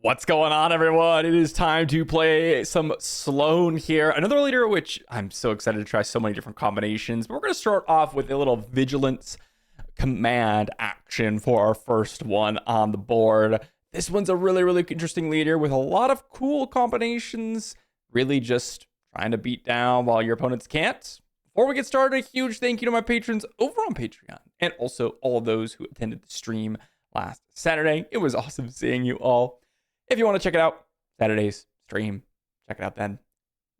What's going on, everyone? It is time to play some Sloan here. Another leader, which I'm so excited to try so many different combinations. But we're going to start off with a little Vigilance command action for our first one on the board. This one's a really interesting leader with a lot of cool combinations. Really just trying to beat down while your opponents can't. Before we get started, a huge thank you to my patrons over on Patreon and also all of those who attended the stream last Saturday. It was awesome seeing you all. If you want to check it out, Saturday's stream, check it out then.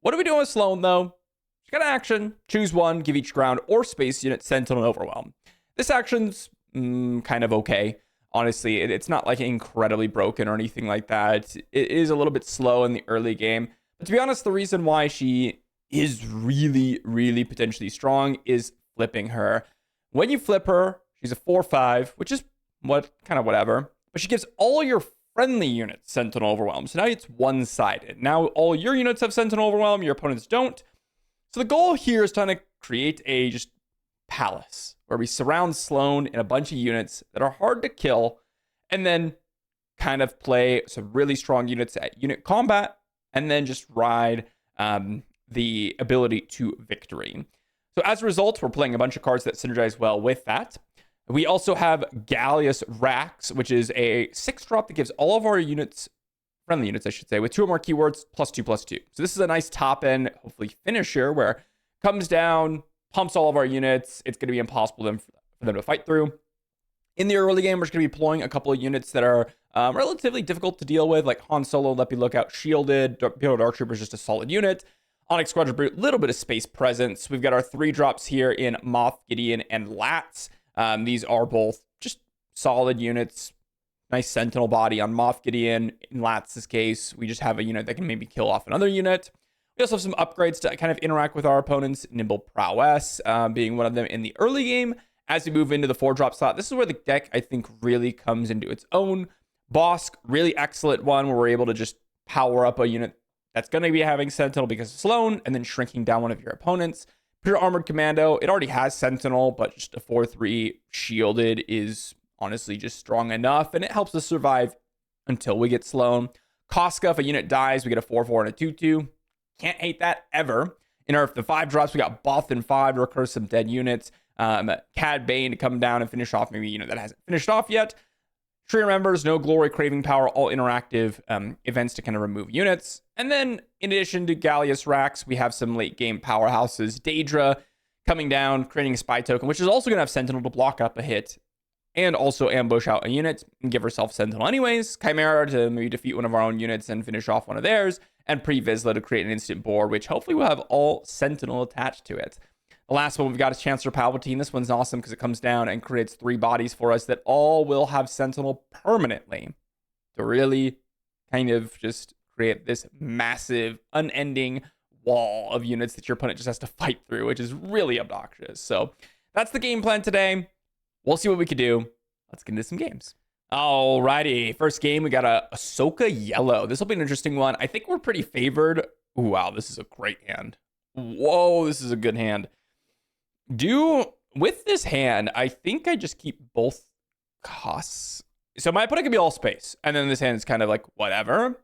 What are we doing with Sloan, though? She's got an action. Choose one, give each ground or space unit Sentinel Overwhelm. This action's kind of okay. Honestly, it's not like incredibly broken or anything like that. It is a little bit slow in the early game. But to be honest, the reason why she is really potentially strong is flipping her. When you flip her, she's a 4/5, which is kind of whatever. But she gives all your friendly units Sentinel Overwhelm. So now it's one-sided. Now all your units have Sentinel Overwhelm, your opponents don't. So the goal here is trying to create a just palace where we surround Sloan in a bunch of units that are hard to kill and then kind of play some really strong units at unit combat and then just ride the ability to victory. So as a result, we're playing a bunch of cards that synergize well with that. We also have Gallius Rax, which is a 6-drop that gives all of our units, friendly units, I should say, with 2 or more keywords, +2/+2. So this is a nice top-end, hopefully, finisher where comes down, pumps all of our units. It's going to be impossible for them to fight through. In the early game, we're just going to be deploying a couple of units that are relatively difficult to deal with, like Han Solo, Let Me Look Out, Shielded. Imperial Dark Trooper is just a solid unit. Onyx Squadron Brute, a little bit of space presence. We've got our 3-drops here in Moff Gideon and Lats. These are both just solid units. Nice Sentinel body on Moff Gideon. In Lats's case, we just have a unit that can maybe kill off another unit. We also have some upgrades to kind of interact with our opponents. Nimble Prowess being one of them in the early game. As we move into the 4-drop slot, this is where the deck, I think, really comes into its own. Bosk, really excellent one where we're able to just power up a unit that's going to be having Sentinel because of Sloan and then shrinking down one of your opponents. Pure Armored Commando, it already has Sentinel, but just a 4/3 shielded is honestly just strong enough, and it helps us survive until we get Sloan. Koska, if a unit dies, we get a 4/4 and a 2/2. Can't hate that ever. In our the 5-drops, we got Both and 5 to recur some dead units. Cad Bane to come down and finish off maybe a unit that hasn't finished off yet. Trio members, no glory, craving power, all interactive events to kind of remove units. And then, in addition to Gallius Rax, we have some late game powerhouses. Daedra coming down, creating a spy token, which is also going to have Sentinel to block up a hit and also ambush out a unit and give herself Sentinel anyways. Chimera to maybe defeat one of our own units and finish off one of theirs. And Pre-Vizsla to create an instant board, which hopefully will have all Sentinel attached to it. The last one we've got is Chancellor Palpatine. This one's awesome because it comes down and creates 3 bodies for us that all will have Sentinel permanently to really kind of just create this massive, unending wall of units that your opponent just has to fight through, which is really obnoxious. So that's the game plan today. We'll see what we can do. Let's get into some games. Alrighty, first game, we got a Ahsoka Yellow. This will be an interesting one. I think we're pretty favored. Ooh, wow, this is a great hand. Whoa, this is a good hand. With this hand, I think I just keep both costs. So my opponent can be all space, and then this hand is kind of like whatever.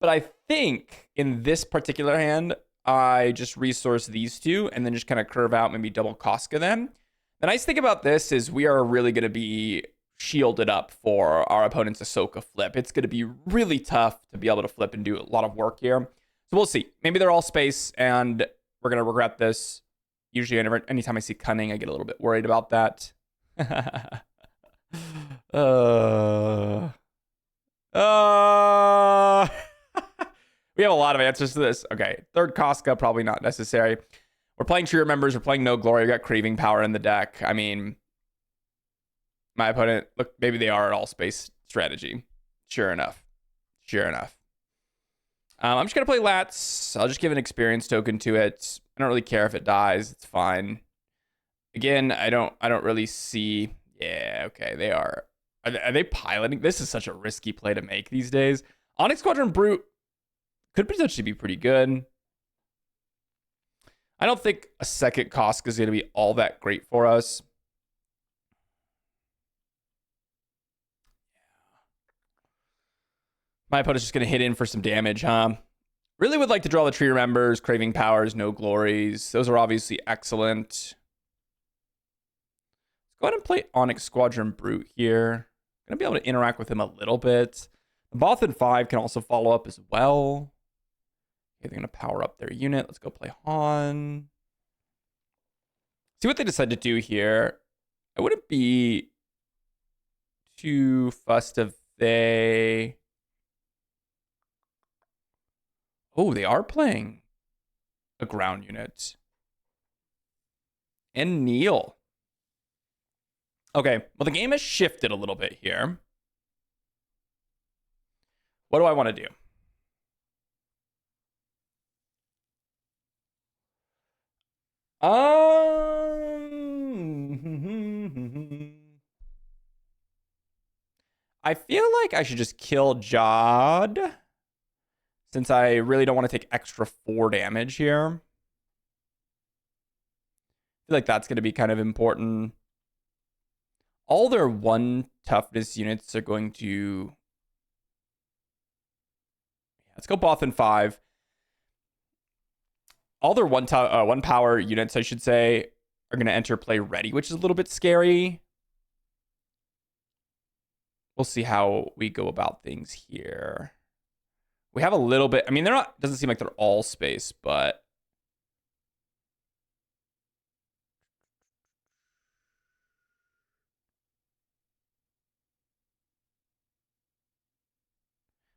But I think in this particular hand, I just resource these 2 and then just kind of curve out, maybe double Koska them. The nice thing about this is we are really going to be shielded up for our opponent's Ahsoka flip. It's going to be really tough to be able to flip and do a lot of work here. So we'll see. Maybe they're all space, and we're going to regret this. Usually, anytime I see cunning, I get a little bit worried about that. We have a lot of answers to this. Okay, 3rd Koska, probably not necessary. We're playing Trio members. We're playing No Glory. We got Craving Power in the deck. I mean, my opponent, look, maybe they are at all space strategy. Sure enough. I'm just going to play Lats. I'll just give an experience token to it. I don't really care if it dies. It's fine. Again, I don't really see. Yeah, okay, they are. Are they piloting? This is such a risky play to make these days. Onyx Squadron Brute could potentially be pretty good. I don't think a second Koska is going to be all that great for us. My opponent's just going to hit in for some damage, huh? Really would like to draw the Tree Remembers, Craving Powers, No Glories. Those are obviously excellent. Let's go ahead and play Onyx Squadron Brute here. Going to be able to interact with him a little bit. The Bothan 5 can also follow up as well. Okay, they're going to power up their unit. Let's go play Han. See what they decide to do here. I wouldn't be too fussed if they... Oh, they are playing a ground unit. And Neil. Okay, well, the game has shifted a little bit here. What do I want to do? I feel like I should just kill Jod, since I really don't want to take extra 4 damage here. I feel like that's going to be kind of important. All their 1 toughness units are going to... Let's go Bothan 5. All their 1 power units, I should say, are going to enter play ready, which is a little bit scary. We'll see how we go about things here. We have a little bit... I mean, they're not... Doesn't seem like they're all space, but...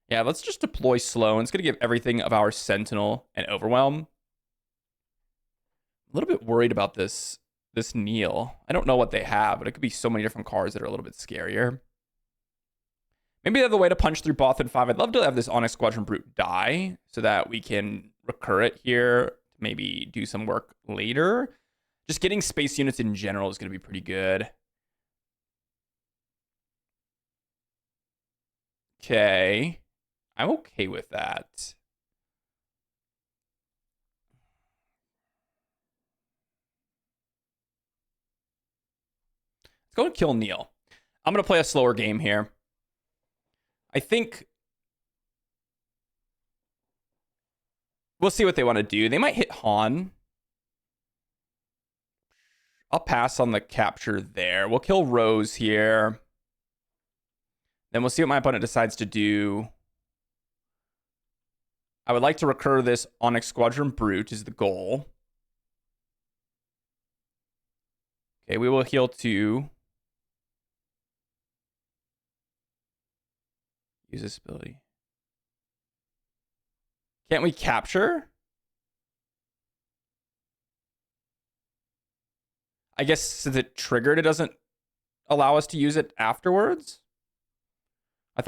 Yeah, let's just deploy slow. And it's going to give everything of our Sentinel an overwhelm. A little bit worried about this Neil. I don't know what they have, but it could be so many different cards that are a little bit scarier. Maybe they have a way to punch through Bothan 5. I'd love to have this Onyx Squadron Brute die so that we can recur it here. Maybe do some work later. Just getting space units in general is going to be pretty good. Okay. I'm okay with that. Let's go and kill Neil. I'm going to play a slower game here. I think we'll see what they want to do. They might hit Han. I'll pass on the capture there. We'll kill Rose here. Then we'll see what my opponent decides to do. I would like to recur this Onyx Squadron Brute is the goal. Okay, we will heal 2. Use this ability. Can't we capture? I guess since it triggered, it doesn't allow us to use it afterwards. I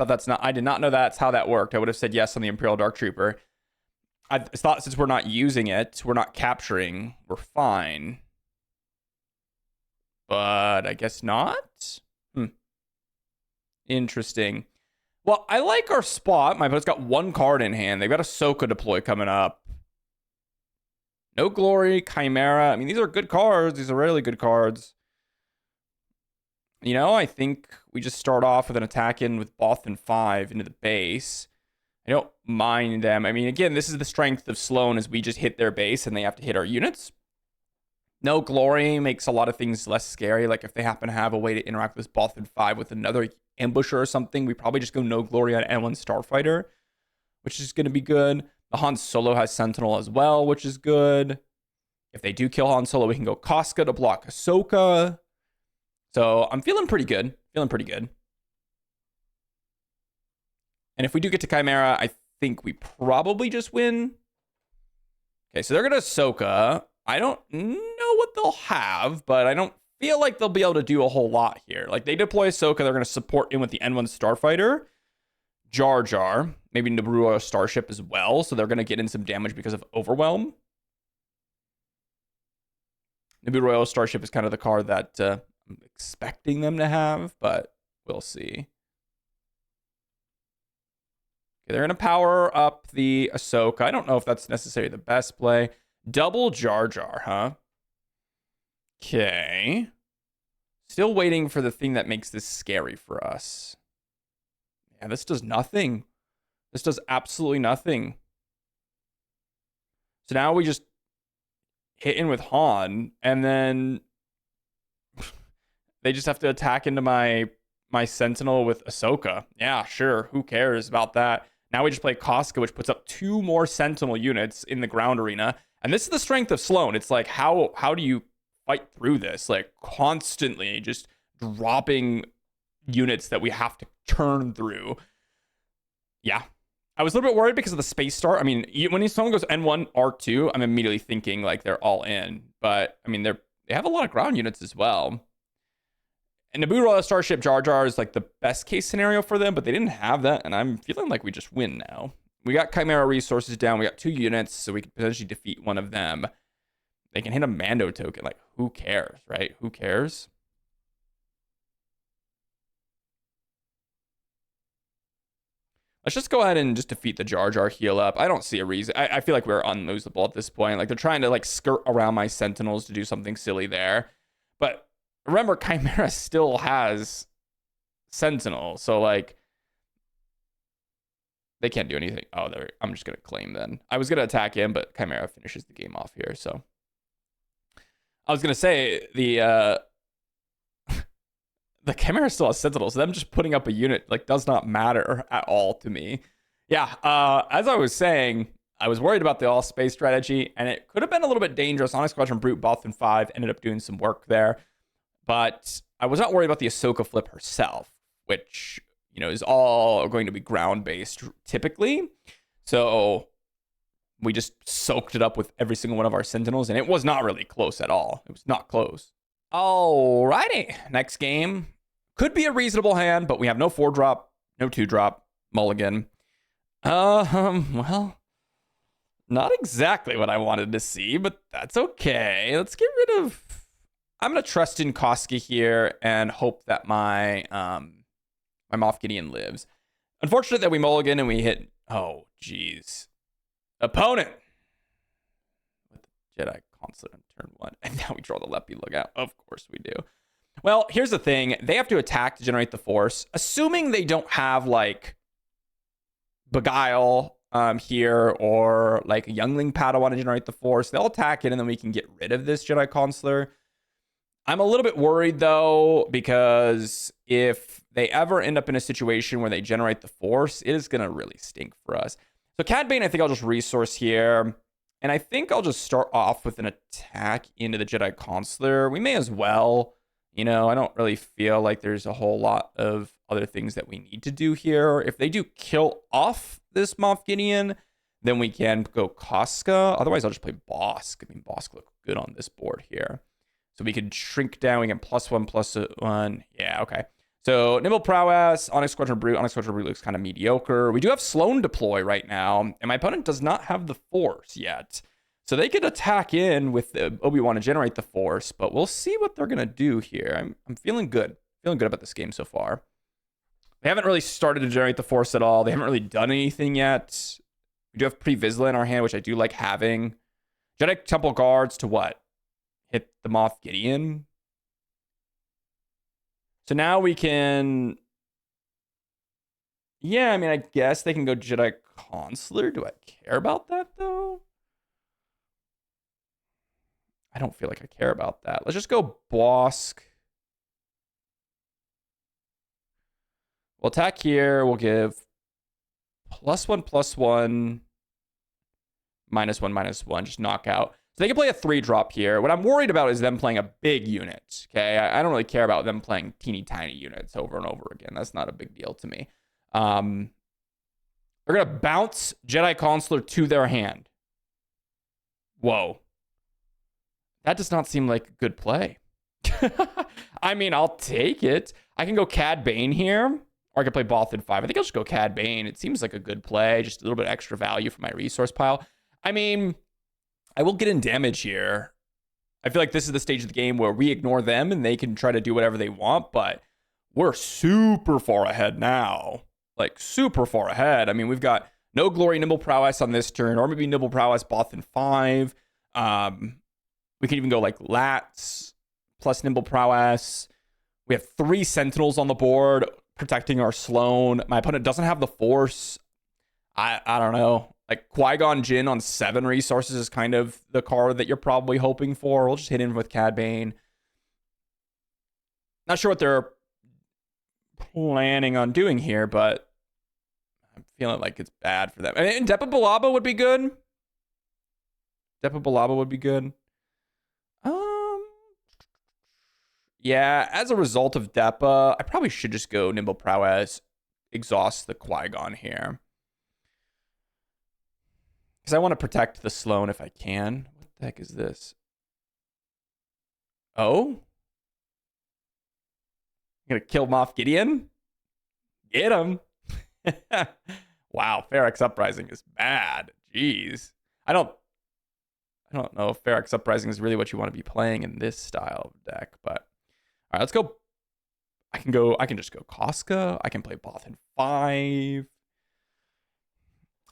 did not know that's how that worked. I would have said yes on the Imperial Dark Trooper. I thought since we're not using it, we're not capturing, we're fine. But I guess not? Interesting. Well, I like our spot. My opponent's got 1 card in hand. They've got a Ahsoka deploy coming up. No Glory, Chimera. I mean, these are good cards. These are really good cards. You know, I think we just start off with an attack in with Bothan 5 into the base. I don't mind them. I mean, again, this is the strength of Sloan is we just hit their base and they have to hit our units. No Glory makes a lot of things less scary. Like if they happen to have a way to interact with Bothan 5 with another ambusher or something, we probably just go no Glory on N1 Starfighter, which is going to be good. The Han Solo has Sentinel as well, which is good. If they do kill Han Solo, we can go Casca to block Ahsoka. So I'm feeling pretty good. And if we do get to Chimera, I think we probably just win. Okay, so they're going to Ahsoka. I don't know what they'll have, but I don't feel like they'll be able to do a whole lot here. Like they deploy Ahsoka, they're going to support in with the N1 Starfighter. Jar Jar, maybe Naboo Starship as well. So they're going to get in some damage because of Overwhelm. Naboo Royal Starship is kind of the card that I'm expecting them to have, but we'll see. Okay, they're going to power up the Ahsoka. I don't know if that's necessarily the best play. Double Jar Jar, huh? Okay. Still waiting for the thing that makes this scary for us. Yeah, this does nothing. This does absolutely nothing. So now we just hit in with Han, and then they just have to attack into my Sentinel with Ahsoka. Yeah, sure. Who cares about that? Now we just play Casca, which puts up 2 more Sentinel units in the ground arena. And this is the strength of Sloan. It's like, how do you fight through this? Like, constantly just dropping units that we have to turn through. Yeah. I was a little bit worried because of the space star. I mean, when someone goes N1, R2, I'm immediately thinking like they're all in. But, I mean, they have a lot of ground units as well. And Naboo Royal Starship Jar Jar is like the best case scenario for them, but they didn't have that, and I'm feeling like we just win now. We got Chimera resources down. We got 2 units, so we can potentially defeat one of them. They can hit a Mando token. Like, who cares, right? Who cares? Let's just go ahead and just defeat the Jar Jar, heal up. I don't see a reason. I feel like we're unlosable at this point. Like, they're trying to, like, skirt around my Sentinels to do something silly there. But remember, Chimera still has Sentinel, so, like, they can't do anything. Oh, I'm just going to claim then. I was going to attack him, but Chimera finishes the game off here, so. I was going to say, the Chimera still has Sentinel, so them just putting up a unit, like, does not matter at all to me. Yeah, as I was saying, I was worried about the all-space strategy, and it could have been a little bit dangerous. Onyx Squadron Brute, Bothan 5, ended up doing some work there. But I was not worried about the Ahsoka flip herself, which, you know, is all going to be ground-based typically. So we just soaked it up with every single one of our Sentinels, and it was not really close at all. It was not close. Alrighty, next game. Could be a reasonable hand, but we have no 4-drop, no 2-drop, mulligan. Well, not exactly what I wanted to see, but that's okay. Let's get rid of... I'm going to trust in Casca here and hope that my Moff Gideon lives. Unfortunate that we mulligan and we hit... Oh, jeez. Opponent! With the Jedi Consulate on turn 1. And now we draw the Leppy Lookout. Of course we do. Well, here's the thing. They have to attack to generate the Force. Assuming they don't have, like, Beguile here or, like, a Youngling Padawan to generate the Force, they'll attack it and then we can get rid of this Jedi Consular. I'm a little bit worried, though, because if they ever end up in a situation where they generate the Force, it is going to really stink for us. So Cad Bane, I think I'll just resource here. And I think I'll just start off with an attack into the Jedi Consular. We may as well. You know, I don't really feel like there's a whole lot of other things that we need to do here. If they do kill off this Moff Gideon, then we can go Casca. Otherwise, I'll just play Bosk. I mean, Bosk look good on this board here. So we could shrink down. We get +1/+1. Yeah, okay. So Nimble Prowess, Onyx Squadron Brute. Onyx Squadron Brute looks kind of mediocre. We do have Sloan deploy right now, and my opponent does not have the Force yet. So they could attack in with the Obi-Wan to generate the Force, but we'll see what they're going to do here. I'm feeling good. Feeling good about this game so far. They haven't really started to generate the Force at all. They haven't really done anything yet. We do have Pre-Vizsla in our hand, which I do like having. Jedi Temple Guards to what? Hit the Moff Gideon. So now we can... Yeah, I mean, I guess they can go Jedi Consular. Do I care about that, though? I don't feel like I care about that. Let's just go Bosk. We'll attack here. We'll give +1/+1, -1/-1, just knockout. So they can play a 3-drop here. What I'm worried about is them playing a big unit. Okay, I don't really care about them playing teeny tiny units over and over again. That's not a big deal to me. They're gonna bounce Jedi Consular to their hand. Whoa. That does not seem like a good play. I mean, I'll take it. I can go Cad Bane here, or I can play Bothan 5. I think I'll just go Cad Bane. It seems like a good play, just a little bit extra value for my resource pile. I mean, I will get in damage here. I feel like this is the stage of the game where we ignore them and they can try to do whatever they want, but we're super far ahead now. Like, super far ahead. I mean, we've got no Glory Nimble Prowess on this turn, or maybe Nimble Prowess Bothan 5. We can even go like Lats plus Nimble Prowess. We have 3 Sentinels on the board protecting our Sloan. My opponent doesn't have the Force. I don't know. Like Qui-Gon Jinn on 7 resources is kind of the card that you're probably hoping for. We'll just hit in with Cad Bane. Not sure what they're planning on doing here, but I'm feeling like it's bad for them. I mean, Depa Balaba would be good. Depa Balaba would be good. Yeah, as a result of Depa, I probably should just go Nimble Prowess, exhaust the Qui-Gon here. Because I want to protect the Sloane if I can. What the heck is this? Oh? I'm going to kill Moff Gideon? Get him. Wow, Ferox Uprising is bad. Jeez. I don't know if Ferox Uprising is really what you want to be playing in this style of deck, but all right, let's go. I can just go Casca. I can play Bothan 5.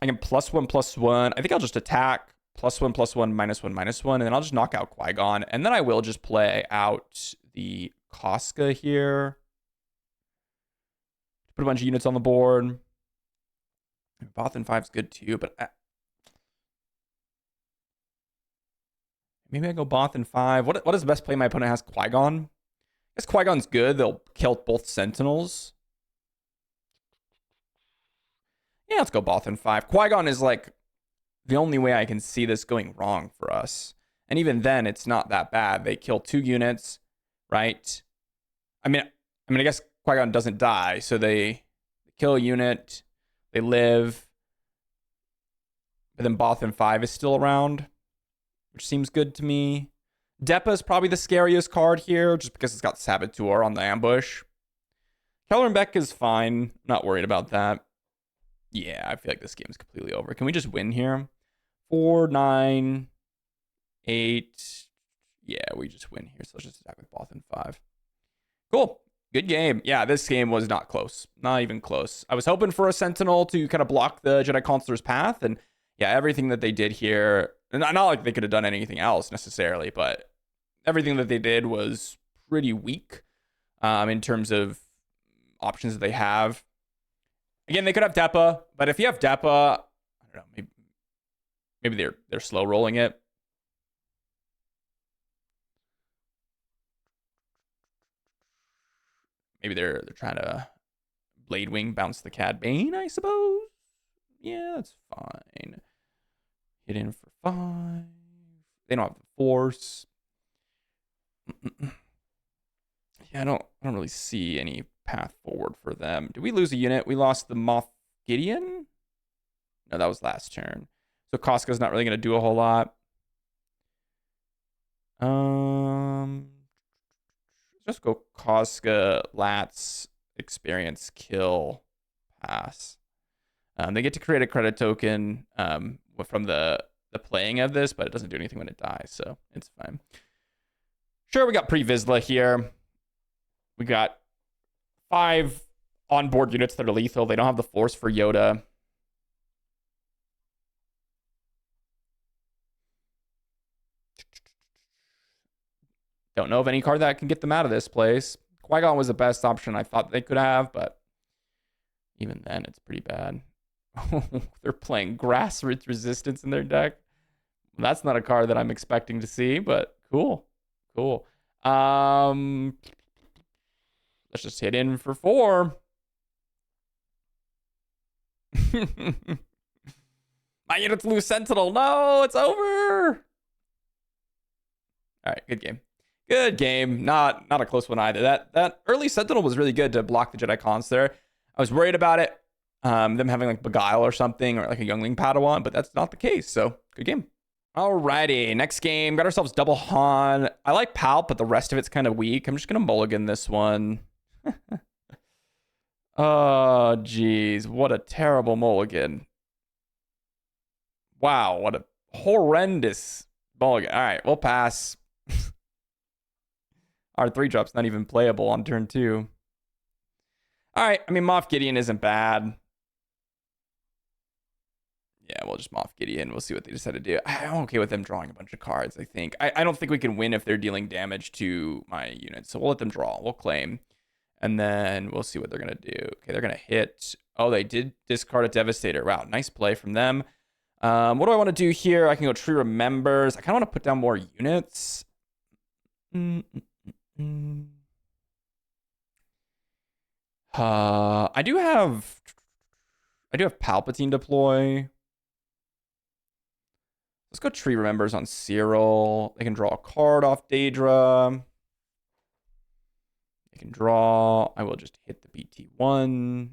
I can +1/+1. I think I'll just attack +1/+1, -1/-1, and then I'll just knock out Qui-Gon. And then I will just play out the Casca here. Put a bunch of units on the board. Bothan 5's good too, but maybe I go Bothan 5. What is the best play my opponent has? Qui-Gon? I guess Qui-Gon's good. They'll kill both Sentinels. Yeah, let's go Bothan 5. Qui-Gon is like the only way I can see this going wrong for us. And even then, it's not that bad. They kill 2 units, right? I mean, I guess Qui-Gon doesn't die, so they kill a unit, they live, but then Bothan 5 is still around, which seems good to me. Depa is probably the scariest card here, just because it's got Saboteur on the ambush. Kelleran Beck is fine. Not worried about that. Yeah, I feel like this game is completely over. Can we just win here? 4, 9, 8. Yeah, we just win here. So let's just attack with Bothan 5. Cool. Good game. Yeah, this game was not close. Not even close. I was hoping for a Sentinel to kind of block the Jedi Consular's path. And yeah, everything that they did here, not like they could have done anything else necessarily, but everything that they did was pretty weak in terms of options that they have. Again, they could have Depa, but if you have Depa, I don't know, maybe they're slow rolling it. Maybe they're trying to Blade Wing bounce the Cad Bane, I suppose. Yeah, that's fine. Hit in for 5. They don't have the Force. Yeah, I don't really see any path forward for them. Did we lose a unit? We lost the Moff Gideon? No, that was last turn. So Casca's not really going to do a whole lot. Just go Casca, Lats, experience, kill, pass. They get to create a credit token from the playing of this, but it doesn't do anything when it dies, so it's fine. Sure, we got Pre-Vizsla here. We got 5 onboard units that are lethal. They don't have the Force for Yoda. Don't know of any card that can get them out of this place. Qui-Gon was the best option I thought they could have, but even then, it's pretty bad. They're playing Grassroots Resistance in their deck. That's not a card that I'm expecting to see, but cool. Cool. Let's just hit in for 4. My units lose Sentinel. No, it's over. All right, good game. Good game. Not a close one either. That early Sentinel was really good to block the Jedi Cons there. I was worried about it. Them having like Beguile or something, or like a Youngling Padawan, but that's not the case. So good game. Alrighty, next game. Got ourselves double Han. I like Palp, but the rest of it's kind of weak. I'm just gonna mulligan this one. Oh, geez. What a terrible mulligan. Wow, what a horrendous mulligan. All right, we'll pass. Our 3-drop's not even playable on turn 2. All right, I mean, Moff Gideon isn't bad. Yeah, we'll just Moff Gideon. We'll see what they decide to do. I'm okay with them drawing a bunch of cards, I think. I don't think we can win if they're dealing damage to my units. So we'll let them draw. We'll claim. And then we'll see what they're going to do. Okay, they're going to hit. Oh, they did discard a Devastator. Wow, nice play from them. What do I want to do here? I can go Tree Remembers. I kind of want to put down more units. I do have Palpatine deploy. Let's go Tree Remembers on Cyril. They can draw a card off Daedra. They can draw. I will just hit the BT1.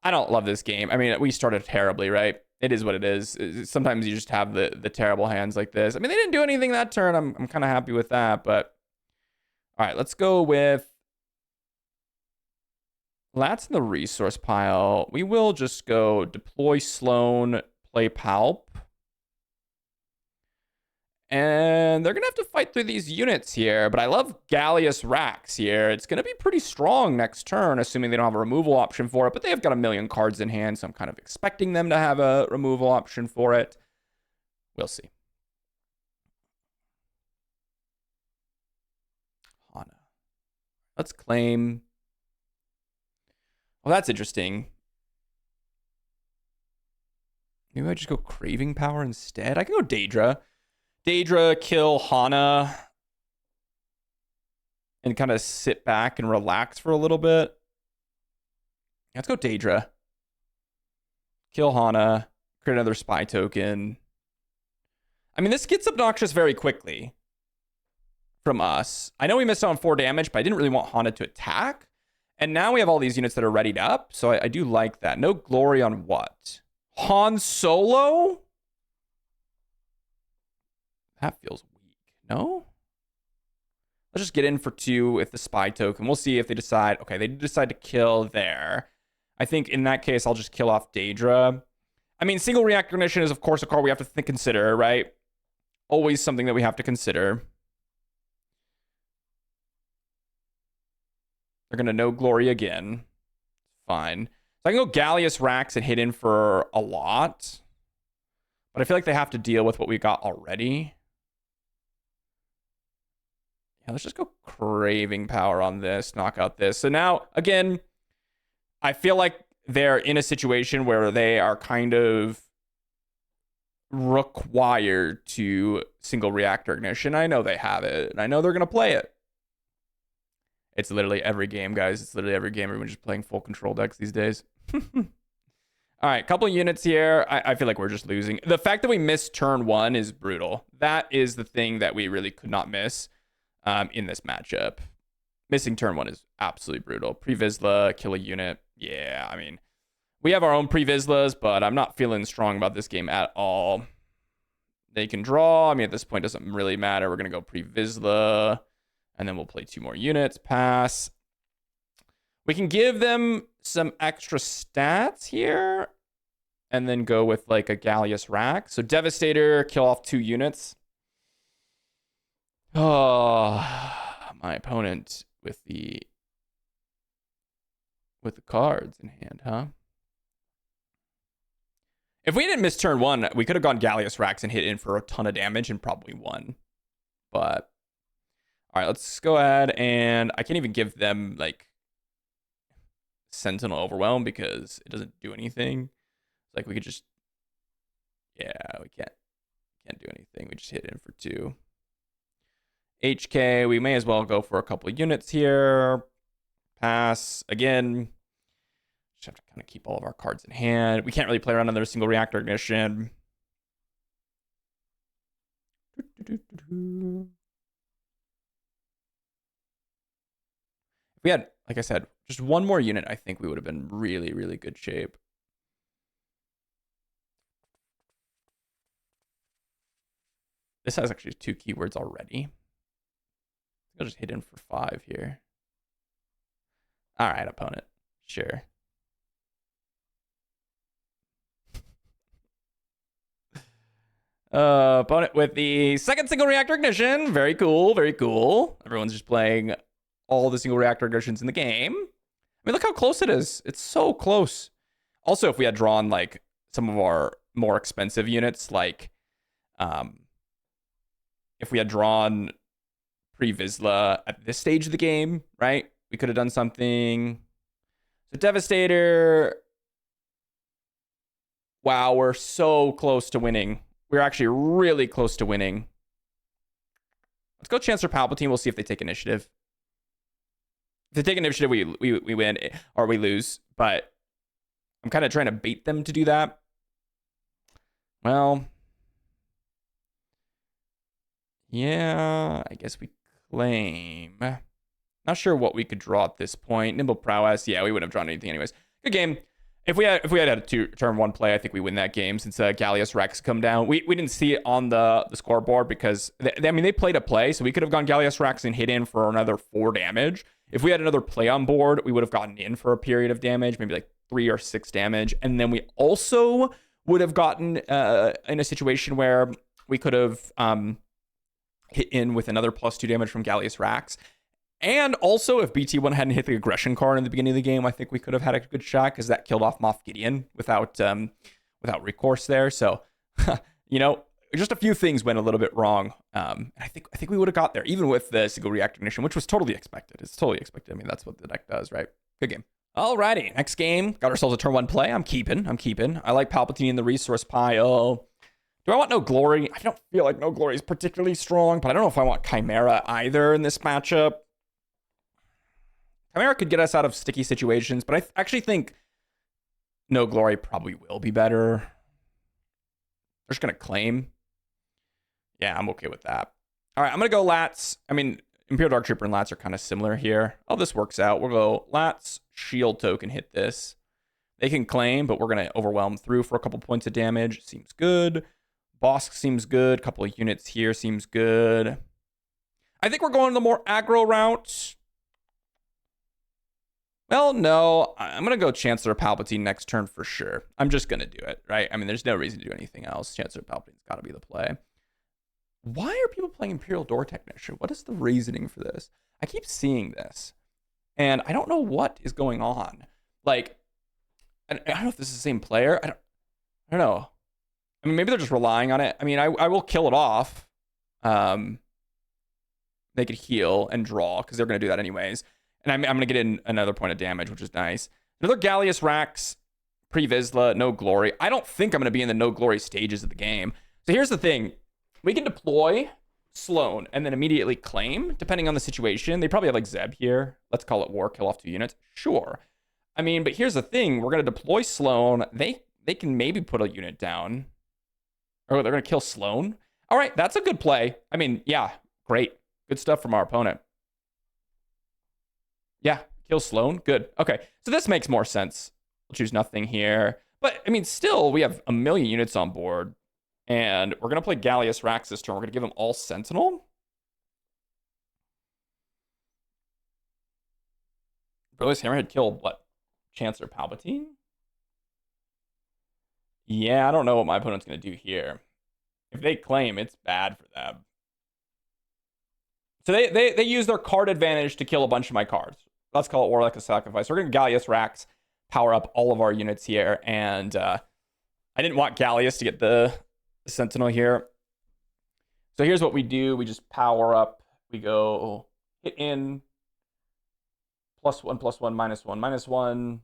I don't love this game. I mean, we started terribly, right? It is what it is. Sometimes you just have the terrible hands like this. I mean, they didn't do anything that turn. I'm kind of happy with that, but all right, let's go with that's in the resource pile. We will just go deploy Sloan, play Palp. And they're going to have to fight through these units here. But I love Gallius Rax here. It's going to be pretty strong next turn, assuming they don't have a removal option for it. But they have got a million cards in hand, so I'm kind of expecting them to have a removal option for it. We'll see. Hana. Let's claim. Well, that's interesting. Maybe I just go Craving Power instead. I can go Daedra. Daedra, kill Hana, and kind of sit back and relax for a little bit. Let's go Daedra. Kill Hana, create another spy token. I mean, this gets obnoxious very quickly from us. I know we missed out on 4 damage, but I didn't really want Hana to attack. And now we have all these units that are readied up, so I do like that. No glory on what? Han Solo? That feels weak. No? Let's just get in for 2 with the spy token. We'll see if they decide. Okay, they decide to kill there. I think in that case, I'll just kill off Daedra. I mean, single reactor ignition is, of course, a card we have to consider, right? Always something that we have to consider. They're going to no glory again. Fine. So I can go Gallius Rax and hit in for a lot. But I feel like they have to deal with what we got already. Yeah, let's just go Craving Power on this, knock out this. So now, again, I feel like they're in a situation where they are kind of required to single reactor ignition. I know they have it, and I know they're going to play it. It's literally every game, guys. It's literally every game. Everyone's just playing full control decks these days. All right, couple of units here. I feel like we're just losing. The fact that we missed turn 1 is brutal. That is the thing that we really could not miss in this matchup. Missing turn 1 is absolutely brutal. Pre-Vizsla, kill a unit. Yeah, I mean, we have our own Pre-Vizslas, but I'm not feeling strong about this game at all. They can draw. I mean, at this point, it doesn't really matter. We're going to go Pre-Vizsla, and then we'll play 2 more units. Pass. We can give them some extra stats here and then go with like a Gallius Rax. So Devastator, kill off 2 units. Oh, my opponent with the cards in hand, huh? If we didn't miss turn 1, we could have gone Gallius Rax and hit in for a ton of damage and probably won. But all right, let's go ahead, and I can't even give them like Sentinel Overwhelm because it doesn't do anything. Like we could just, yeah, we can't do anything. We just hit in for 2. HK, we may as well go for a couple of units here. Pass again. Just have to kind of keep all of our cards in hand. We can't really play around another single reactor ignition. If we had, like I said, just 1 more unit, I think we would have been really, really good shape. This has actually 2 keywords already. I'll just hit in for 5 here. All right, opponent. Sure. Opponent with the second single reactor ignition. Very cool, very cool. Everyone's just playing all the single reactor ignitions in the game. I mean, look how close it is. It's so close. Also, if we had drawn like some of our more expensive units, like if we had drawn Pre-Vizsla at this stage of the game, right? We could have done something. So Devastator, Wow, we're so close to winning. We're actually really close to winning. Let's go Chancellor Palpatine. We'll see if they take initiative. If they take initiative, we win or we lose. But I'm kind of trying to bait them to do that. Well, yeah, I guess we claim. Not sure what we could draw at this point. Nimble Prowess. Yeah, we wouldn't have drawn anything anyways. Good game. If we had a turn one play, I think we win that game since Gallius Rex come down. We didn't see it on the scoreboard because they played a play, so we could have gone Gallius Rex and hit in for another 4 damage. If we had another play on board, we would have gotten in for a period of damage, maybe like 3 or 6 damage, and then we also would have gotten in a situation where we could have hit in with another +2 damage from Gallius Rex. And also, if BT1 hadn't hit the aggression card in the beginning of the game, I think we could have had a good shot because that killed off Moff Gideon without recourse there. So, just a few things went a little bit wrong. And I think we would have got there, even with the single reactor ignition, which was totally expected. It's totally expected. I mean, that's what the deck does, right? Good game. Alrighty, next game. Got ourselves a turn 1 play. I'm keeping. I like Palpatine in the resource pile. Do I want No Glory? I don't feel like No Glory is particularly strong, but I don't know if I want Chimera either in this matchup. Chimera could get us out of sticky situations, but I actually think No Glory probably will be better. They're just going to claim. Yeah, I'm okay with that. All right, I'm going to go Lats. I mean, Imperial Dark Trooper and Lats are kind of similar here. Oh, this works out. We'll go Lats, Shield Token, hit this. They can claim, but we're going to overwhelm through for a couple points of damage. Seems good. Bosk seems good. Couple of units here seems good. I think we're going the more aggro route. Well, no. I'm going to go Chancellor Palpatine next turn for sure. I'm just going to do it, right? I mean, there's no reason to do anything else. Chancellor Palpatine's got to be the play. Why are people playing Imperial Door Technician? What is the reasoning for this? I keep seeing this, and I don't know what is going on. Like, I don't know if this is the same player. I don't know. I mean, maybe they're just relying on it. I mean, I will kill it off. They could heal and draw because they're going to do that anyways. And I'm going to get in another point of damage, which is nice. Another Gallius Rax, Pre-Vizsla, No Glory. I don't think I'm going to be in the No Glory stages of the game. So here's the thing. We can deploy Sloan and then immediately claim, depending on the situation. They probably have like Zeb here. Let's call it war, kill off 2 units. Sure. I mean, but here's the thing. We're going to deploy Sloan. They can maybe put a unit down. Or they're going to kill Sloan. All right, that's a good play. I mean, yeah, great. Good stuff from our opponent. Yeah, kill Sloan. Good. Okay, so this makes more sense. We'll choose nothing here. But, I mean, still, we have a million units on board. And we're going to play Gallius Rax this turn. We're going to give him all Sentinel. Brillious Hammerhead killed, what? Chancellor Palpatine? Yeah, I don't know what my opponent's going to do here. If they claim, it's bad for them. So they use their card advantage to kill a bunch of my cards. Let's call it War Like a Sacrifice. We're going to Gallius Rax, power up all of our units here. And I didn't want Gallius to get the Sentinel here. So here's what we do. We just power up. We go hit in. +1, +1, -1,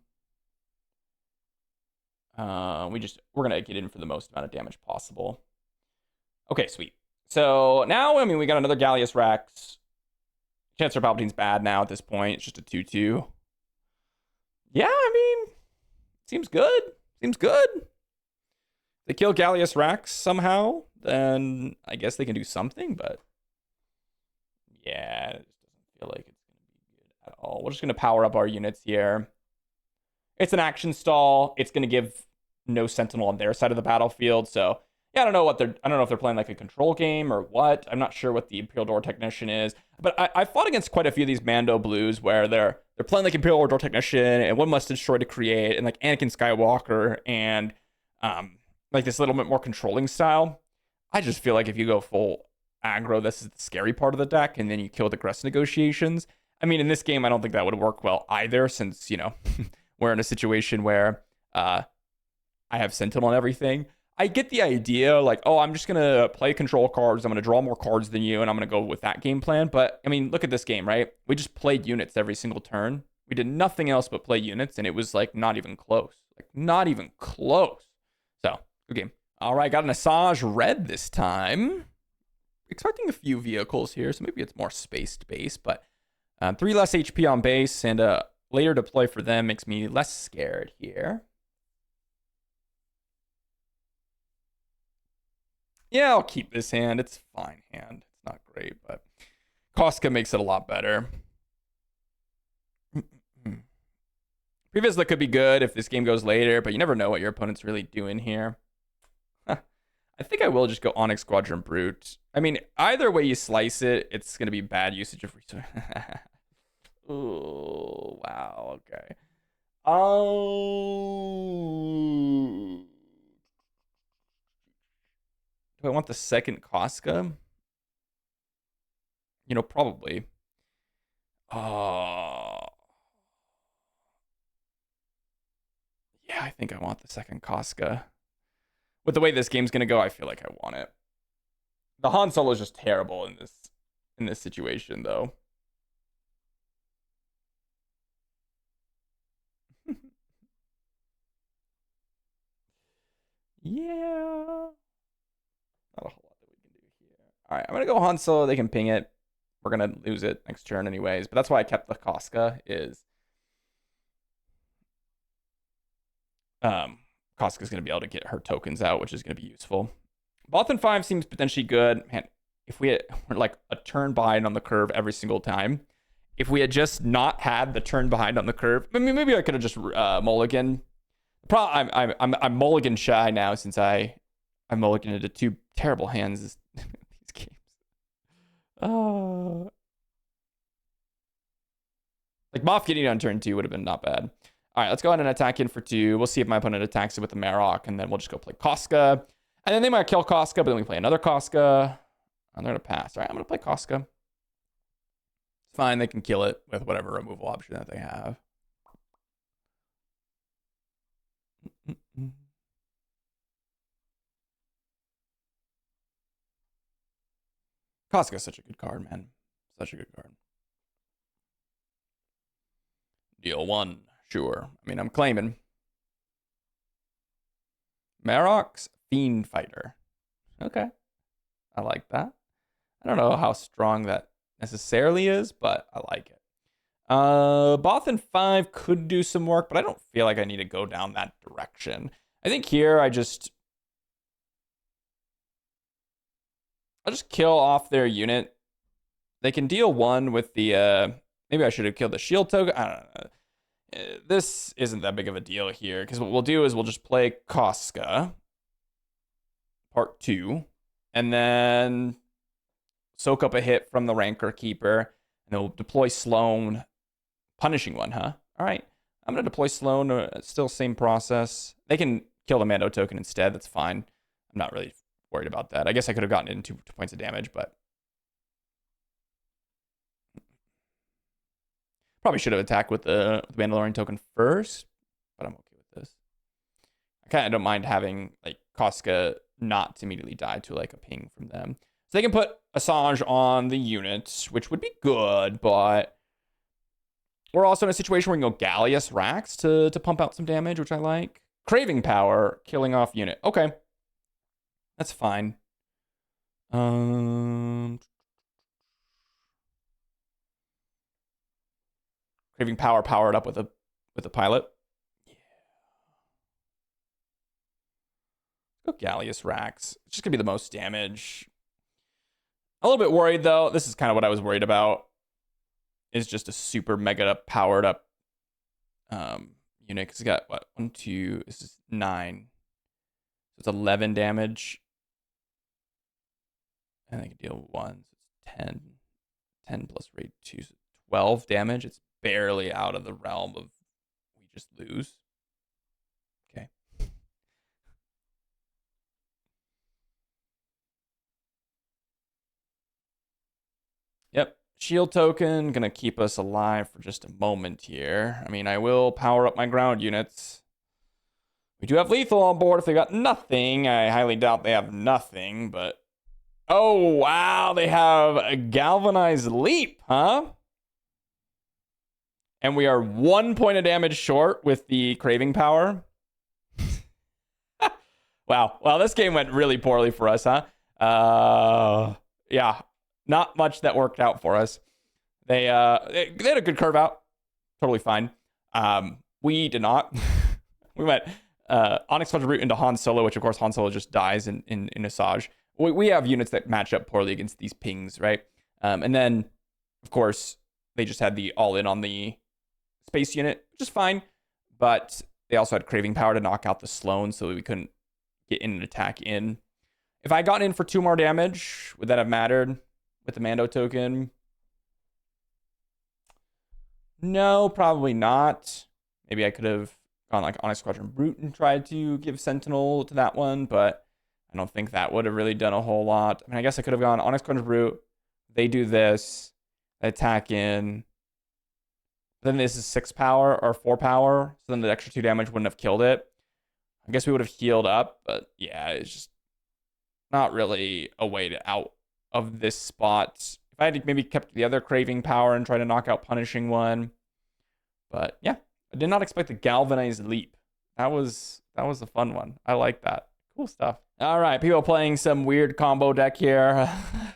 -1. We're gonna get in for the most amount of damage possible. Okay, sweet. So now, I mean, we got another Gallius Rax. Chancellor Palpatine's bad now at this point. It's just a 2/2. Yeah, I mean, seems good. Seems good. They kill Gallius Rax somehow, then I guess they can do something, but yeah, it just doesn't feel like it's going to be good at all. We're just going to power up our units here. It's an action stall. It's going to give no Sentinel on their side of the battlefield, so yeah, I don't know if they're playing like a control game or what. I'm not sure what the Imperial Door Technician is, but I fought against quite a few of these Mando Blues where they're playing like Imperial Door Technician and one must destroy to create, and like Anakin Skywalker and like this little bit more controlling style. I just feel like if you go full aggro, this is the scary part of the deck, and then you kill the Crest Negotiations. I mean, in this game, I don't think that would work well either, since, you know, we're in a situation where I have Sentinel and everything. I get the idea, like, oh, I'm just going to play control cards, I'm going to draw more cards than you, and I'm going to go with that game plan. But, I mean, look at this game, right? We just played units every single turn. We did nothing else but play units, and it was, like, not even close. Like, not even close. So, Good game. All right, got an Asajj red this time. Expecting a few vehicles here, so maybe it's more spaced base, but 3 less HP on base and a later deploy for them makes me less scared here. Yeah, I'll keep this hand. It's a fine hand. It's not great, but Koska makes it a lot better. Previsla could be good if this game goes later, but you never know what your opponent's really doing here. I think I will just go Onyx Squadron Brute. I mean, either way you slice it, it's going to be bad usage of resources. Oh, wow. Okay. Oh. Do I want the second Koska? You know, probably. Oh. Yeah, I think I want the second Koska. With the way this game's gonna go, I feel like I want it. The Han Solo is just terrible in this situation, though. Yeah. Not a whole lot that we can do here. All right, I'm gonna go Han Solo. They can ping it. We're gonna lose it next turn anyways. But that's why I kept the Koska. Koska's gonna be able to get her tokens out, which is gonna be useful. Bothan 5 seems potentially good. Man, if we're like a turn behind on the curve every single time, if we had just not had the turn behind on the curve, I mean, maybe I could have just mulligan. I'm mulligan shy now since I mulliganed into 2 terrible hands these games. Like Moff getting on turn 2 would have been not bad. All right, let's go ahead and attack in for 2. We'll see if my opponent attacks it with the Marok, and then we'll just go play Koska. And then they might kill Koska, but then we play another Koska. And they're going to pass. All right, I'm going to play Koska. It's fine. They can kill it with whatever removal option that they have. Koska's such a good card, man. Such a good card. Deal 1. Sure. I mean, I'm claiming. Marok's Fiend Fighter. Okay. I like that. I don't know how strong that necessarily is, but I like it. Bothan 5 could do some work, but I don't feel like I need to go down that direction. I think here I'll just kill off their unit. They can deal 1 with the maybe I should have killed the shield token. I don't know. This isn't that big of a deal here, because what we'll do is we'll just play Koska part 2, and then soak up a hit from the Rancor Keeper, and then we'll deploy Sloan, punishing 1, huh? All right, I'm gonna deploy Sloan. Still same process. They can kill the Mando token instead. That's fine. I'm not really worried about that. I guess I could have gotten it in 2 points of damage, but probably should have attacked with the Mandalorian token first, but I'm okay with this. I kind of don't mind having like Koska not to immediately die to like a ping from them. So they can put Asajj on the unit, which would be good, but we're also in a situation where we can go Gallius Rax to pump out some damage, which I like. Craving Power, killing off unit. Okay. That's fine. Craving Power powered up with a pilot. Yeah. Go Gallius Rax. It's just gonna be the most damage. A little bit worried though. This is kind of what I was worried about. Is just a super mega powered up unit. Cause it's got what? 1, 2. This is 9. So it's 11 damage. And I can deal 1. So it's 10. 10 plus rate 2. So 12 damage. It's barely out of the realm of we just lose. Okay. Yep. Shield token gonna keep us alive for just a moment here. I mean, I will power up my ground units. We do have lethal on board if they got nothing. I highly doubt they have nothing, but oh wow, they have a galvanized leap, huh? And we are 1 point of damage short with the Craving Power. Wow. Well, this game went really poorly for us, huh? Yeah, not much that worked out for us. They had a good curve out, totally fine. We did not. We went Onyx Quadra Brute into Han Solo, which of course Han Solo just dies in Asajj. We have units that match up poorly against these pings, right? And then of course they just had the all in on the space unit, which is fine, but they also had craving power to knock out the Sloane, so we couldn't get in and attack in. If I got in for 2 more damage, would that have mattered with the Mando token? No, probably not. Maybe I could have gone like Onyx Squadron Brute and tried to give Sentinel to that one, but I don't think that would have really done a whole lot. I mean, I guess I could have gone Onyx Squadron Brute. They do this, attack in. Then this is 6 power or 4 power, so then the extra 2 damage wouldn't have killed it. I guess we would have healed up, but yeah, it's just not really a way to out of this spot. If I had maybe kept the other craving power and tried to knock out punishing one. But yeah, I did not expect the galvanized leap. That was a fun one. I like that. Cool stuff. All right, people playing some weird combo deck here.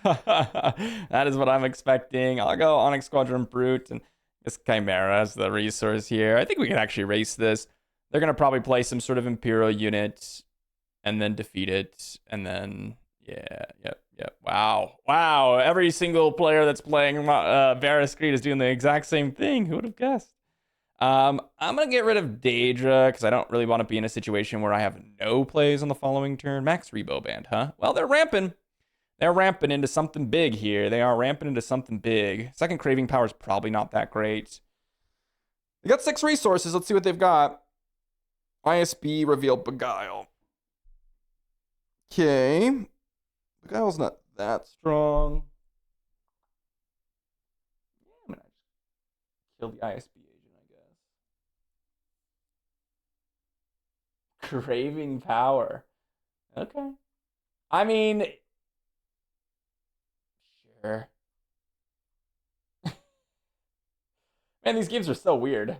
That is what I'm expecting. I'll go Onyx Squadron Brute and this Chimera as the resource here. I think we can actually race this. They're going to probably play some sort of Imperial unit and then defeat it. And then, yeah, yep. Wow. Every single player that's playing Varys Creed is doing the exact same thing. Who would have guessed? I'm going to get rid of Daedra because I don't really want to be in a situation where I have no plays on the following turn. Max Rebo Band, huh? Well, they're ramping. They're ramping into something big here. They are ramping into something big. Second craving power is probably not that great. They got 6 resources. Let's see what they've got. ISB revealed Beguile. Okay. Beguile's not that strong. I'm going to kill the ISB agent, I guess. Craving power. Okay. I mean, sure. Man, these games are so weird.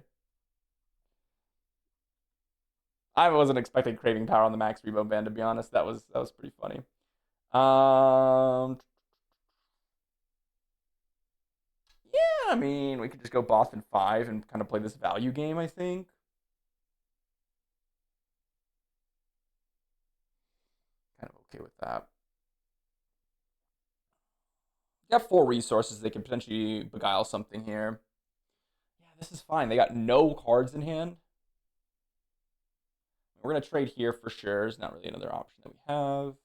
I wasn't expecting craving power on the Max Rebo Band, to be honest. That was pretty funny. Yeah, I mean, we could just go Boston 5 and kind of play this value game, I think. Kind of okay with that. You got 4 resources. They could potentially beguile something here. Yeah, this is fine. They got no cards in hand. We're going to trade here for sure. There's not really another option that we have.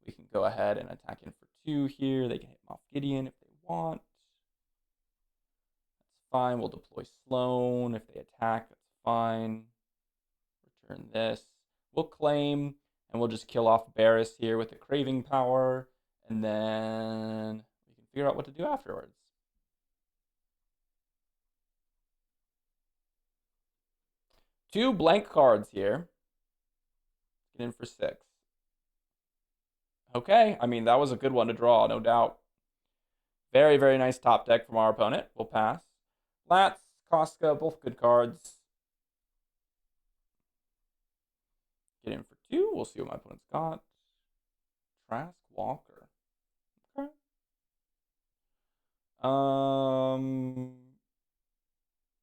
We can go ahead and attack in for 2 here. They can hit Moff Gideon if they want. That's fine. We'll deploy Sloane. If they attack, that's fine. Return this. We'll claim, and we'll just kill off Barris here with the craving power, and then we can figure out what to do afterwards. Two blank cards here. Get in for 6. Okay, I mean, that was a good one to draw, no doubt. Very, very nice top deck from our opponent. We'll pass. Lats, Koska, both good cards. Get in for 2. We'll see what my opponent's got. Trask Walker. Okay.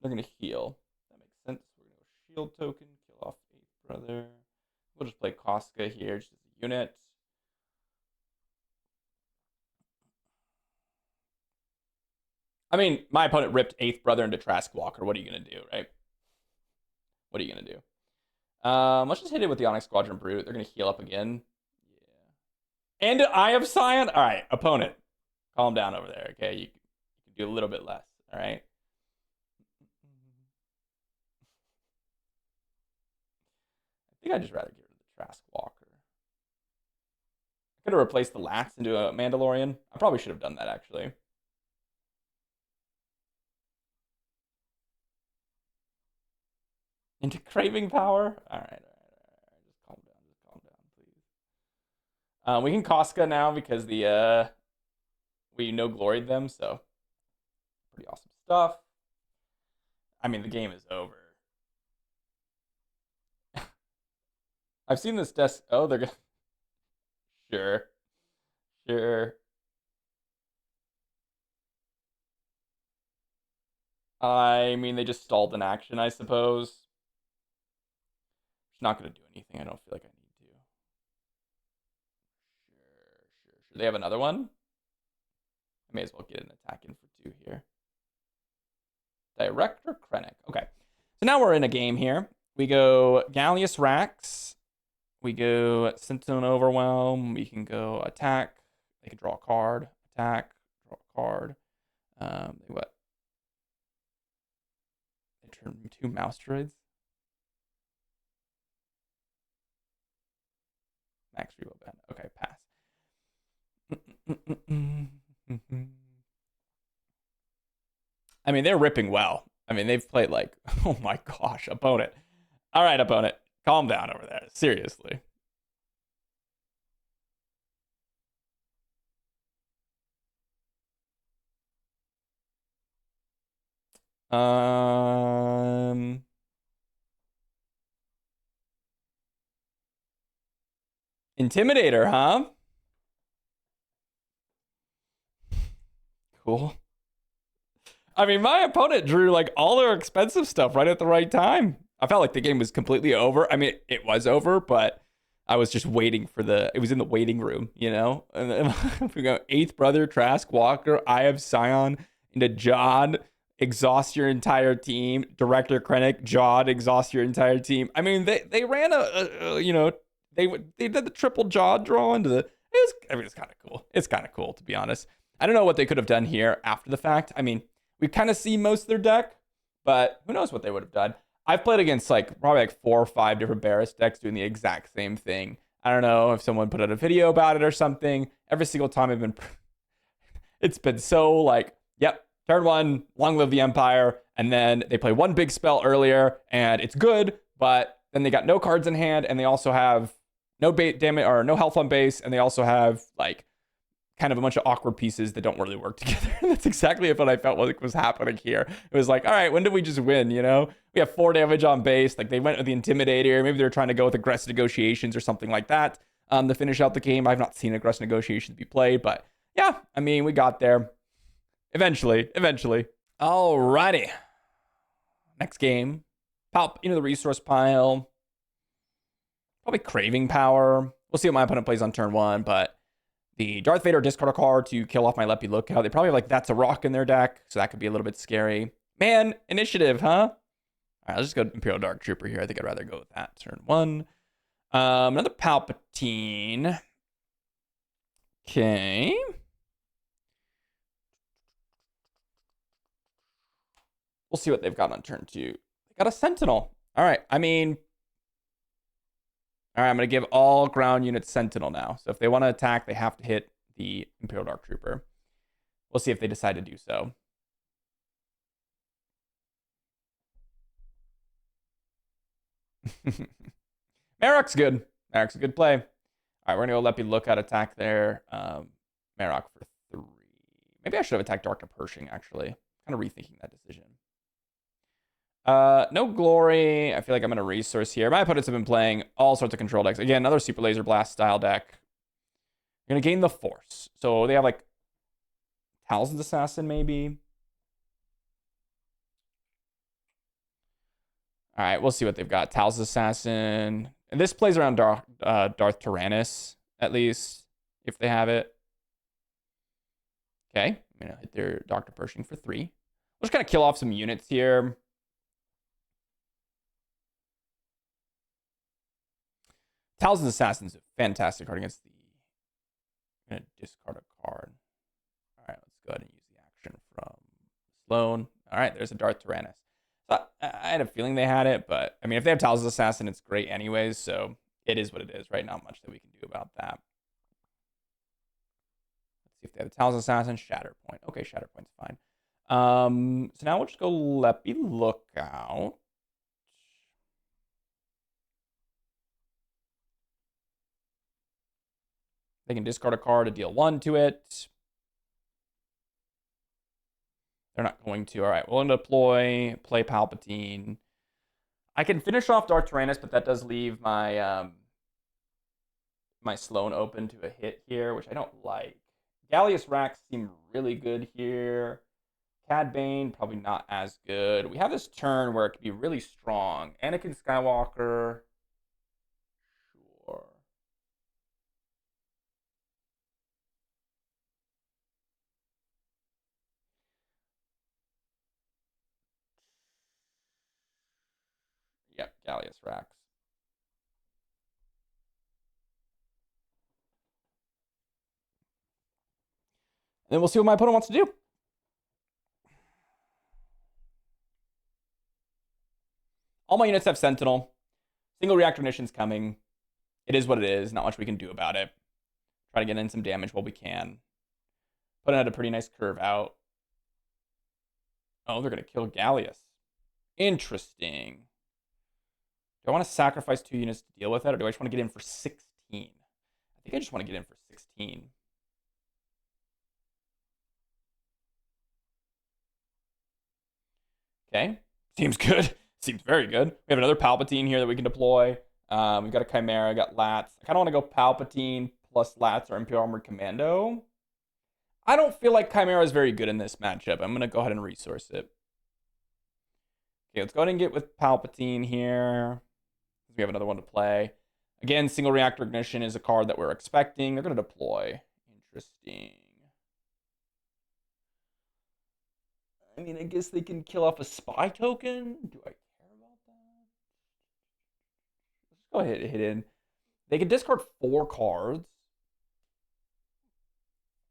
They're going to heal. That makes sense. We're going to go shield token, kill off 8th brother. We'll just play Koska here, just as a unit. I mean, my opponent ripped 8th brother into Trask Walker. What are you going to do, right? What are you going to do? Let's just hit it with the Onyx Squadron Brute. They're going to heal up again. Yeah. And Eye of Scion? All right, opponent. Calm down over there, okay? You can do a little bit less, all right? I think I'd just rather get rid of the Trask Walker. I could have replaced the Lats into a Mandalorian. I probably should have done that, actually. Into craving power? All right. Just calm down, please. We can Koska now because we no gloried them, so pretty awesome stuff. I mean, the game is over. I've seen this desk. Oh, they're gonna. Sure. Sure. I mean, they just stalled in action, I suppose. It's not going to do anything. I don't feel like I need to. Sure. They have another one? I may as well get an attack in for 2 here. Director Krennic. Okay. So now we're in a game here. We go Gallius Rax. We go Sentinel Overwhelm. We can go attack. They can draw a card. Attack. Draw a card. What? They turn 2 mouse droids. Max Revo Ben. Okay, pass. I mean, they're ripping well. I mean, they've played like, oh my gosh, opponent. All right, opponent, calm down over there. Seriously. Intimidator, huh? Cool. I mean, my opponent drew like all their expensive stuff right at the right time. I felt like the game was completely over. I mean, it was over, but I was just waiting for it was in the waiting room, you know? And then we go 8th brother, Trask Walker, Eye of Scion, into John, exhaust your entire team. Director Krennic, Jod, exhaust your entire team. I mean, they ran they did the triple jaw draw into the. It's kind of cool. It's kind of cool, to be honest. I don't know what they could have done here after the fact. I mean, we kind of see most of their deck, but who knows what they would have done. I've played against probably 4 or 5 different Barris decks doing the exact same thing. I don't know if someone put out a video about it or something. Every single time it's been so yep, turn 1, long live the Empire, and then they play one big spell earlier, and it's good, but then they got no cards in hand, and they also have no damage or no health on base, and they also have kind of a bunch of awkward pieces that don't really work together. That's exactly what I felt like was happening here. It was like, all right, when did we just win? You know, we have 4 damage on base. Like they went with the Intimidator. Maybe they're trying to go with aggressive negotiations or something like that to finish out the game. I've not seen aggressive negotiations be played, but yeah, I mean, we got there eventually. Alrighty. Next game. Pop into the resource pile. Probably Craving Power. We'll see what my opponent plays on turn 1, but the Darth Vader discard a card to kill off my Leppy Lookout. They probably have That's a Rock in their deck, so that could be a little bit scary. Man, initiative, huh? All right, let's just go Imperial Dark Trooper here. I think I'd rather go with that. Turn 1. Another Palpatine. Okay. We'll see what they've got on turn 2. They got a Sentinel. All right, I mean... All right, I'm going to give all ground units Sentinel now. So if they want to attack, they have to hit the Imperial Dark Trooper. We'll see if they decide to do so. Marok's good. Marok's a good play. All right, we're going to go Leppy Lookout attack there. Marok for 3. Maybe I should have attacked Dark Pershing, actually. Kind of rethinking that decision. No Glory. I feel like I'm in a resource here. My opponents have been playing all sorts of control decks. Again, another Super Laser Blast style deck. You're going to gain the Force. So they have Talzin's Assassin, maybe. All right, we'll see what they've got. Talzin's Assassin. And this plays around Darth Tyrannus, at least, if they have it. Okay, I'm going to hit their Dr. Pershing for 3. We'll just kind of kill off some units here. Talzin's Assassin is a fantastic card against the... I'm going to discard a card. All right, let's go ahead and use the action from Sloan. All right, there's a Darth Tyrannus. So I had a feeling they had it, but I mean, if they have Talzin's Assassin, it's great anyways, so it is what it is, right? Not much that we can do about that. Let's see if they have a Talzin's Assassin. Shatterpoint. Okay, Shatterpoint's fine. So now we'll just go Leppy Lookout. They can discard a card to deal 1 to it. They're not going to. All right, we'll deploy, play Palpatine. I can finish off Darth Tyrannus, but that does leave my my Sloan open to a hit here, which I don't like. Gallius Rax seem really good here. Cad Bane, probably not as good. We have this turn where it could be really strong. Anakin Skywalker. Sure. Yep, Gallius Rax. And then we'll see what my opponent wants to do. All my units have Sentinel. Single reactor ignition's coming. It is what it is. Not much we can do about it. Try to get in some damage while we can. Opponent had a pretty nice curve out. Oh, they're going to kill Gallius. Interesting. Do I want to sacrifice 2 units to deal with it, or do I just want to get in for 16? I think I just want to get in for 16. Okay. Seems good. Seems very good. We have another Palpatine here that we can deploy. We've got a Chimera, got Lats. I kind of want to go Palpatine plus Lats or Imperial Armored Commando. I don't feel like Chimera is very good in this matchup. I'm going to go ahead and resource it. Okay, let's go ahead and get with Palpatine here. We have another one to play. Again, single reactor ignition is a card that we're expecting. They're going to deploy. Interesting. I mean, I guess they can kill off a spy token. Do I care about that? Let's go ahead and hit in. They can discard 4 cards.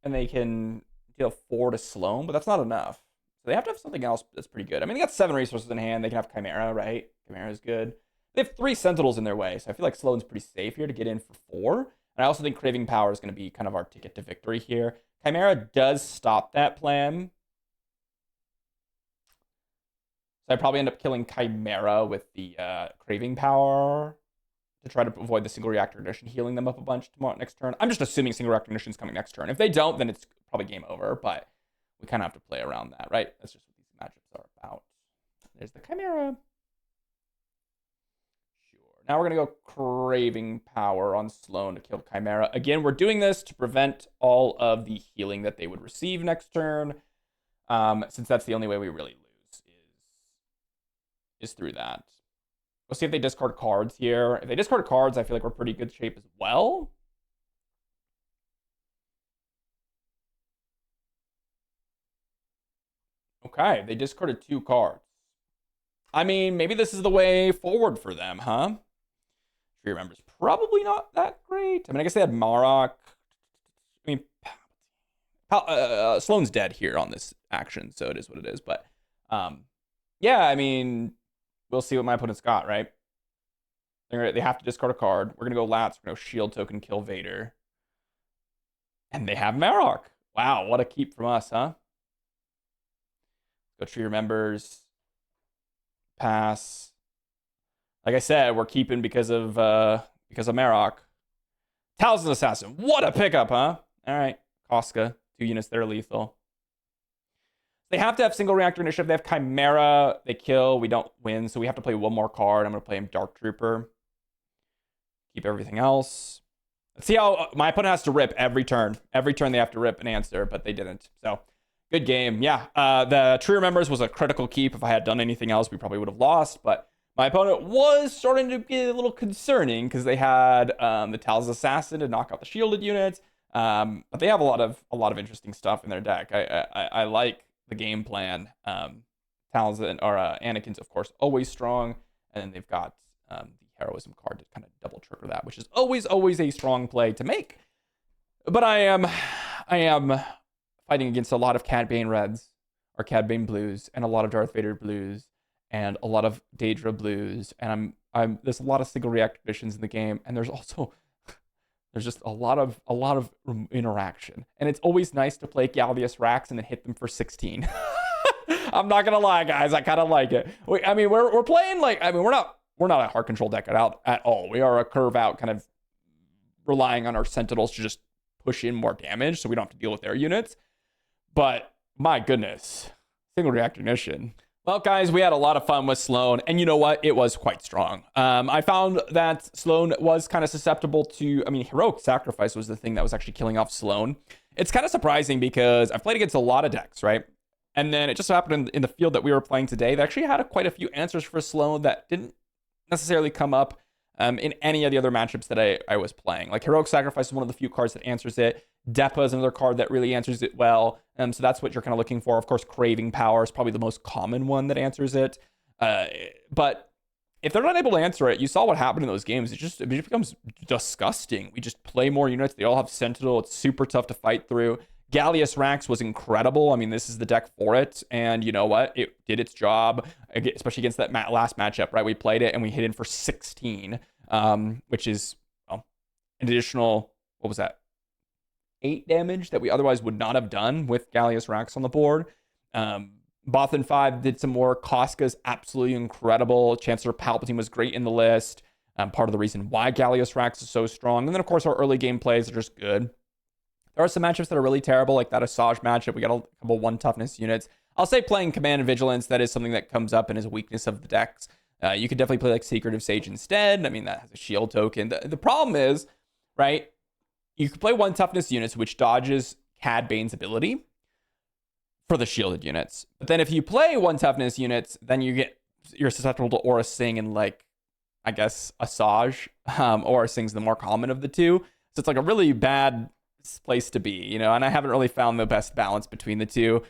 And they can deal 4 to Sloan, but that's not enough. So they have to have something else that's pretty good. I mean, they got 7 resources in hand. They can have Chimera, right? Chimera is good. They have 3 Sentinels in their way, so I feel like Sloan's pretty safe here to get in for 4. And I also think Craving Power is going to be kind of our ticket to victory here. Chimera does stop that plan. So I probably end up killing Chimera with the Craving Power to try to avoid the single reactor ignition, healing them up a bunch tomorrow next turn. I'm just assuming single reactor ignition is coming next turn. If they don't, then it's probably game over, but we kind of have to play around that, right? That's just what these matchups are about. There's the Chimera. Sure. Now we're going to go Craving Power on Sloan to kill Chimera. Again, we're doing this to prevent all of the healing that they would receive next turn, since that's the only way we really lose is through that. We'll see if they discard cards here. If they discard cards, I feel like we're pretty good shape as well. Okay, they discarded 2 cards. I mean, maybe this is the way forward for them, huh? Tree Remember's probably not that great. I mean, I guess they had Marok. I mean, Sloan's dead here on this action, so it is what it is. But, yeah, I mean, we'll see what my opponent's got, right? They have to discard a card. We're going to go Lats. We're going to go Shield Token, kill Vader. And they have Marok. Wow, what a keep from us, huh? Go Tree Remembers. Pass. Like I said, we're keeping because of Marok. Talisman Assassin. What a pickup, huh? All right. Koska. 2 units that are lethal. They have to have single reactor initiative. They have Chimera. They kill. We don't win. So we have to play 1 more card. I'm going to play him Dark Trooper. Keep everything else. Let's see how my opponent has to rip every turn. Every turn they have to rip an answer, but they didn't. So good game. Yeah. The Tree Remembers was a critical keep. If I had done anything else, we probably would have lost. But my opponent was starting to get a little concerning because they had the Talisman Assassin to knock out the shielded units. But they have a lot of interesting stuff in their deck. I like the game plan. Talisman or Anakin's, of course, always strong, and then they've got the heroism card to kind of double trigger that, which is always a strong play to make. But I am fighting against a lot of Cad Bane reds or Cad Bane blues, and a lot of Darth Vader blues, and a lot of Daedra blues, and I'm there's a lot of single reactor missions in the game, and there's just a lot of interaction, and it's always nice to play Gallius Rax and then hit them for 16. I'm not gonna lie, guys, I kind of like it. We're playing like, we're not a heart control deck at all. We are a curve out, kind of relying on our Sentinels to just push in more damage, so we don't have to deal with their units. But my goodness, single reactor ignition. Well, guys, we had a lot of fun with Sloan, and you know what? It was quite strong. I found that Sloan was kind of susceptible to, I mean, Heroic Sacrifice was the thing that was actually killing off Sloan. It's kind of surprising because I've played against a lot of decks, right? And then it just happened in the field that we were playing today. They actually had quite a few answers for Sloan that didn't necessarily come up in any of the other matchups that I was playing. Like Heroic Sacrifice is one of the few cards that answers it. Depa is another card that really answers it well. So that's what you're kind of looking for. Of course, Craving Power is probably the most common one that answers it. But if they're not able to answer it, you saw what happened in those games. It just becomes disgusting. We just play more units. They all have Sentinel. It's super tough to fight through. Gallius Rax was incredible. I mean, this is the deck for it. And you know what? It did its job, especially against that last matchup, right? We played it and we hit in for 16, which is an additional, what was that? 8 damage that we otherwise would not have done with Gallius Rax on the board. Bothan 5 did some more. Koska's absolutely incredible. Chancellor Palpatine was great in the list. Part of the reason why Gallius Rax is so strong. And then, of course, our early game plays are just good. There are some matchups that are really terrible, like that Asajj matchup. We got a couple 1 toughness units. I'll say playing Command and Vigilance, that is something that comes up and is a weakness of the decks. You could definitely play like Secretive Sage instead. I mean, that has a shield token. The problem is, right, you could play 1 toughness units, which dodges Cad Bane's ability for the shielded units. But then if you play 1 toughness units, then you're susceptible to Aura Sing and like, I guess, Asajj. Aura Sing's the more common of the two. So it's like a really bad place to be, you know, and I haven't really found the best balance between the two,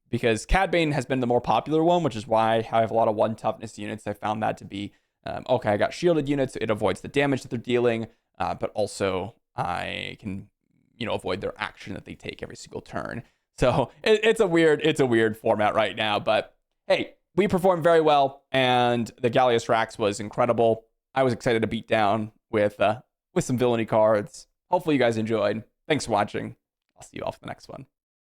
because Cad Bane has been the more popular one, which is why I have a lot of 1 toughness units. I found that to be, okay, I got shielded units. It avoids the damage that they're dealing, but also I can, you know, avoid their action that they take every single turn. So it's a weird format right now, but hey, we performed very well, and the Gallius Rax was incredible. I was excited to beat down with some villainy cards. Hopefully you guys enjoyed. Thanks for watching. I'll see you all for the next one.